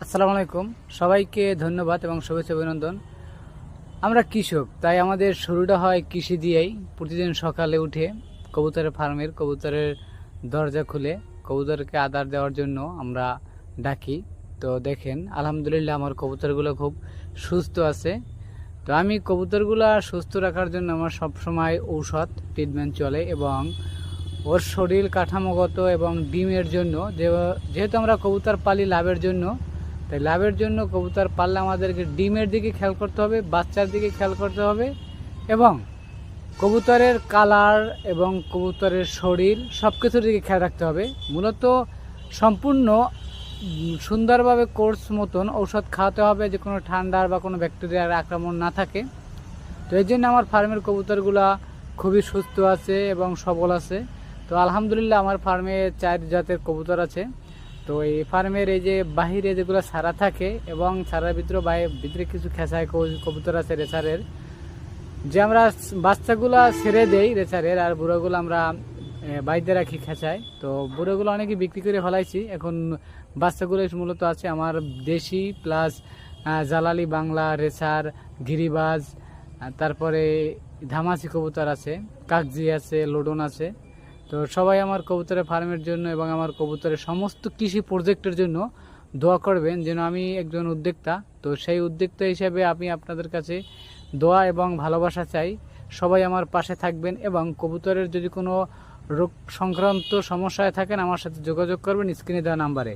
আসসালামু আলাইকুম। সবাইকে ধন্যবাদ এবং শুভেচ্ছা অভিনন্দন। আমরা কৃষক, তাই আমাদের শুরুটা হয় কৃষি দিয়েই। প্রতিদিন সকালে উঠে কবুতরের ফার্মের কবুতরের দরজা খুলে কবুতরকে আদার দেওয়ার জন্য আমরা ডাকি। তো দেখেন, আলহামদুলিল্লাহ আমার কবুতরগুলো খুব সুস্থ আছে। তো আমি কবুতরগুলো সুস্থ রাখার জন্য আমার সবসময় ঔষধ ট্রিটমেন্ট চলে, এবং ওর শরীর কাঠামোগত এবং ডিমের জন্য, যেহেতু আমরা কবুতর পালি লাভের জন্য, তাই লাভের জন্য কবুতর পাললে আমাদেরকে ডিমের দিকে খেয়াল করতে হবে, বাচ্চার দিকে খেয়াল করতে হবে, এবং কবুতরের কালার এবং কবুতরের শরীর সব কিছুর দিকে খেয়াল রাখতে হবে। মূলত সম্পূর্ণ সুন্দরভাবে কোর্স মতন ঔষধ খাওয়াতে হবে, যে কোনো ঠান্ডার বা কোনো ব্যাকটেরিয়ার আক্রমণ না থাকে। তো এই জন্য আমার ফার্মের কবুতরগুলা খুবই সুস্থ আছে এবং সবল আছে। তো আলহামদুলিল্লাহ আমার ফার্মে 4 জাতের কবুতর আছে। তো এই ফার্মের এই যে বাহিরে যেগুলো ছাড়া থাকে, এবং ছাড়ার ভিতরে কিছু খেসায় কবুতর আছে রেসারের, যে আমরা বাচ্চাগুলা ছেড়ে দেই রেসারের, আর বুড়োগুলো আমরা বাইরে রাখি খেঁচায়। তো বুড়োগুলো অনেকে বিক্রি করে ফেলাইছি, এখন বাচ্চাগুলো মূলত আছে আমার দেশি প্লাস জালালি বাংলা রেসার, গিরিবাজ, তারপরে ধামাসি কবুতর আছে, কাকজি আছে, লোডন আছে। তো সবাই আমার কবুতরের ফার্মের জন্য এবং আমার কবুতরের সমস্ত কৃষি প্রজেক্টের জন্য দোয়া করবেন, যেন আমি একজন উদ্যোক্তা। তো সেই উদ্যোক্তা হিসেবে আমি আপনাদের কাছে দোয়া এবং ভালোবাসা চাই। সবাই আমার পাশে থাকবেন, এবং কবুতরের যদি কোনো রোগ সংক্রান্ত সমস্যায় থাকেন আমার সাথে যোগাযোগ করবেন স্ক্রিনে দেওয়া নাম্বারে।